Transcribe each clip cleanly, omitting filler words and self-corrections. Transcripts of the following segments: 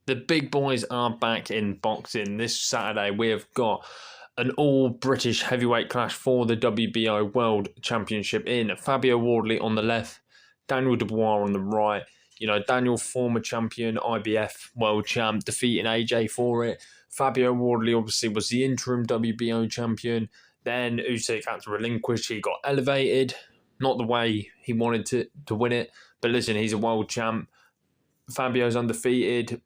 The big boys are back in boxing. This Saturday, we have got an all-British heavyweight clash for the WBO World Championship in Fabio Wardley on the left, Daniel Dubois on the right. You know, Daniel, former champion, IBF world champ, defeating AJ for it. Fabio Wardley obviously was the interim WBO champion. Then Usyk had to relinquish. He got elevated. Not the way he wanted to win it. But listen, he's a world champ. Fabio's undefeated.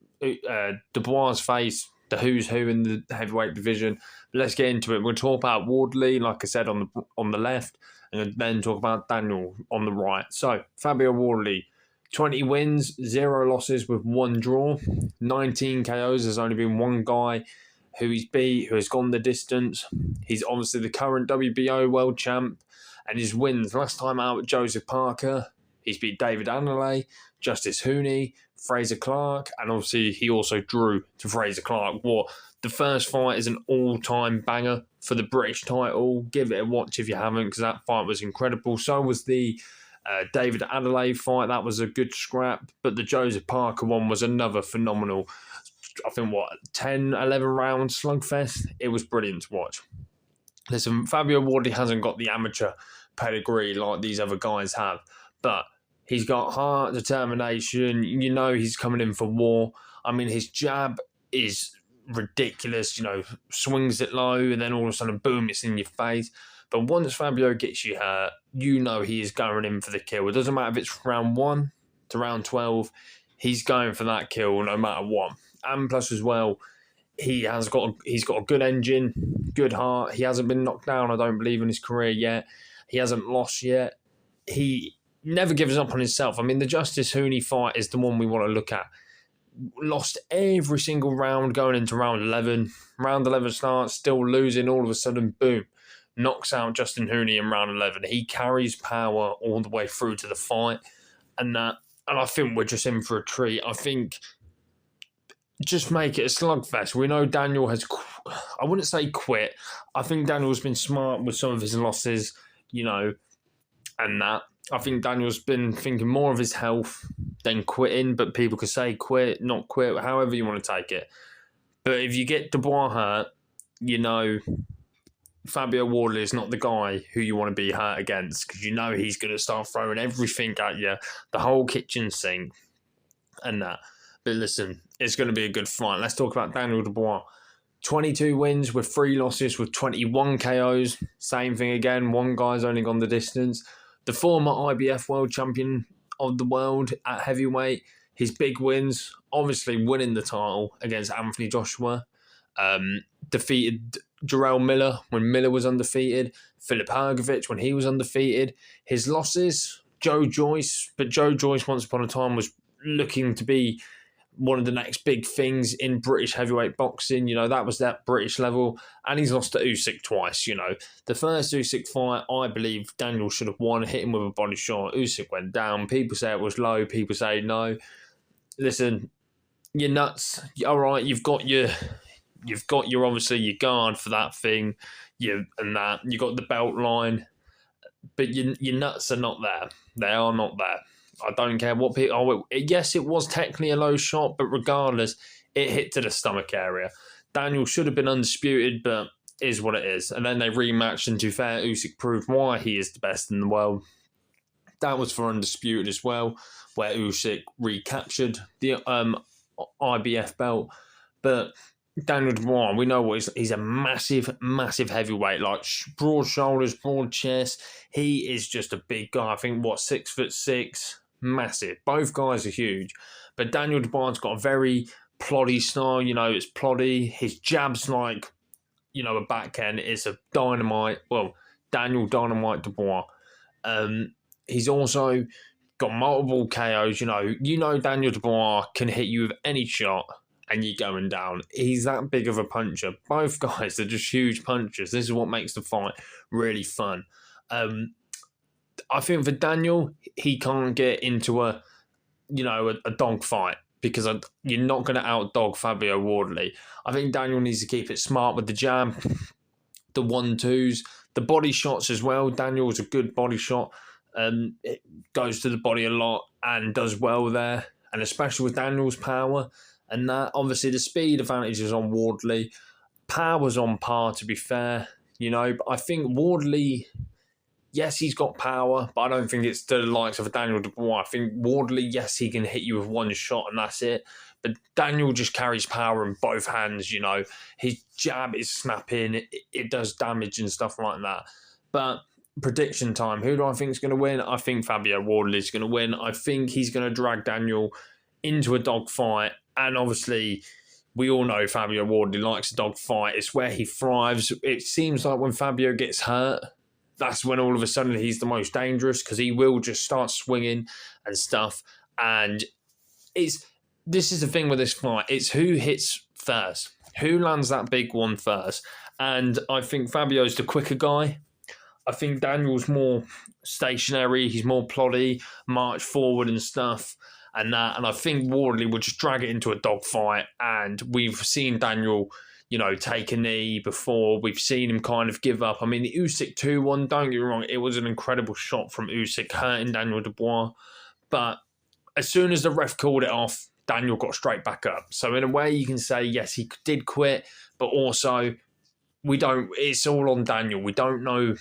Dubois face the who's who in the heavyweight division. But let's get into it. We'll talk about Wardley, like I said, on the left, and then talk about Daniel on the right. So, Fabio Wardley, 20 wins, 0 losses with 1 draw, 19 KOs. There's only been one guy who he's beat, who has gone the distance. He's obviously the current WBO world champ, and his wins last time out with Joseph Parker, he's beat David Annalay, Justice Hooney, Fraser Clark, and obviously he also drew to Fraser Clark. The first fight is an all-time banger for the British title. Give it a watch if you haven't, because that fight was incredible. So was the David Adelaide fight. That was a good scrap. But the Joseph Parker one was another phenomenal, I think, 10, 11 round slugfest. It was brilliant to watch. Listen, Fabio Wardley hasn't got the amateur pedigree like these other guys have, but he's got heart, determination. You know he's coming in for war. I mean, his jab is ridiculous. You know, swings it low and then all of a sudden, boom, it's in your face. But once Fabio gets you hurt, you know he is going in for the kill. It doesn't matter if it's round 1 to round 12. He's going for that kill no matter what. And plus as well, he's got a good engine, good heart. He hasn't been knocked down, I don't believe, in his career yet. He hasn't lost yet. He never gives up on himself. I mean, the Justice Hooney fight is the one we want to look at. Lost every single round going into round 11. Round 11 starts, still losing. All of a sudden, boom, knocks out Justin Hooney in round 11. He carries power all the way through to the fight. And I think we're just in for a treat. I think just make it a slugfest. We know Daniel has, I wouldn't say quit. I think Daniel's been smart with some of his losses, you know, and that. I think Daniel's been thinking more of his health than quitting, but people could say quit, not quit, however you want to take it. But if you get Dubois hurt, you know Fabio Wardley is not the guy who you want to be hurt against, because you know he's going to start throwing everything at you, the whole kitchen sink and that. But listen, it's going to be a good fight. Let's talk about Daniel Dubois. 22 wins with 3 losses with 21 KOs. Same thing again. One guy's only gone the distance. The former IBF world champion of the world at heavyweight. His big wins, obviously winning the title against Anthony Joshua. Defeated Jarrell Miller when Miller was undefeated. Filip Hrgovic when he was undefeated. His losses, Joe Joyce. But Joe Joyce once upon a time was looking to be one of the next big things in British heavyweight boxing. You know, that was that British level. And he's lost to Usyk twice, you know. The first Usyk fight, I believe Daniel should have won, hit him with a body shot. Usyk went down. People say it was low. People say no. Listen, you're nuts. All right, you've got your obviously your guard for that thing. You got the belt line. But your nuts are not there. They are not there. I don't care what people... yes, it was technically a low shot, but regardless, it hit to the stomach area. Daniel should have been undisputed, but is what it is. And then they rematched, and to be fair, Usyk proved why he is the best in the world. That was for undisputed as well, where Usyk recaptured the IBF belt. But Daniel Dubois, we know what he's a massive, massive heavyweight, like broad shoulders, broad chest. He is just a big guy. I think, 6'6", massive. Both guys are huge. But Daniel Dubois got a very ploddy style. You know, it's ploddy. His jab's like, you know, a backhand. It's a dynamite. Well, Daniel Dynamite Dubois. He's also got multiple KOs. You know Daniel Dubois can hit you with any shot and you're going down. He's that big of a puncher. Both guys are just huge punchers. This is what makes the fight really fun. I think for Daniel, he can't get into a dog fight, because you're not going to outdog Fabio Wardley. I think Daniel needs to keep it smart with the jab, the 1-2s, the body shots as well. Daniel's a good body shot. It goes to the body a lot and does well there. And especially with Daniel's power, and that. Obviously, the speed advantage is on Wardley. Power's on par, to be fair, but I think Wardley, yes, he's got power, but I don't think it's the likes of a Daniel Dubois. I think Wardley, yes, he can hit you with one shot and that's it. But Daniel just carries power in both hands, His jab is snapping, it does damage and stuff like that. But prediction time, who do I think is going to win? I think Fabio Wardley is going to win. I think he's going to drag Daniel into a dogfight. And obviously, we all know Fabio Wardley likes a dogfight. It's where he thrives. It seems like when Fabio gets hurt, that's when all of a sudden he's the most dangerous, because he will just start swinging and stuff. And this is the thing with this fight. It's who hits first, who lands that big one first. And I think Fabio's the quicker guy. I think Daniel's more stationary. He's more ploddy, march forward and stuff and that. And I think Wardley would just drag it into a dogfight. And we've seen Daniel, take a knee before. We've seen him kind of give up. I mean, the Usyk 2-1, don't get me wrong, it was an incredible shot from Usyk, hurting Daniel Dubois. But as soon as the ref called it off, Daniel got straight back up. So in a way, you can say, yes, he did quit, but also it's all on Daniel. We don't know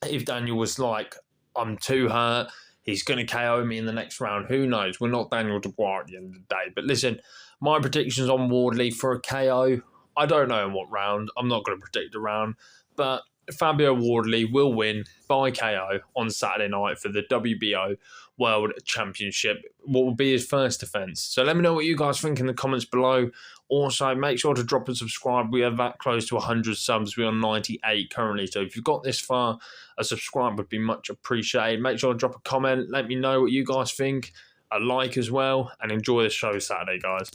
if Daniel was like, I'm too hurt, he's going to KO me in the next round. Who knows? We're not Daniel Dubois at the end of the day. But listen, my predictions on Wardley for a KO, I don't know in what round. I'm not going to predict a round. But Fabio Wardley will win by KO on Saturday night for the WBO World Championship, what will be his first defence. So let me know what you guys think in the comments below. Also, make sure to drop and subscribe. We are that close to 100 subs. We're on 98 currently. So if you've got this far, a subscribe would be much appreciated. Make sure to drop a comment. Let me know what you guys think. A like as well. And enjoy the show Saturday, guys.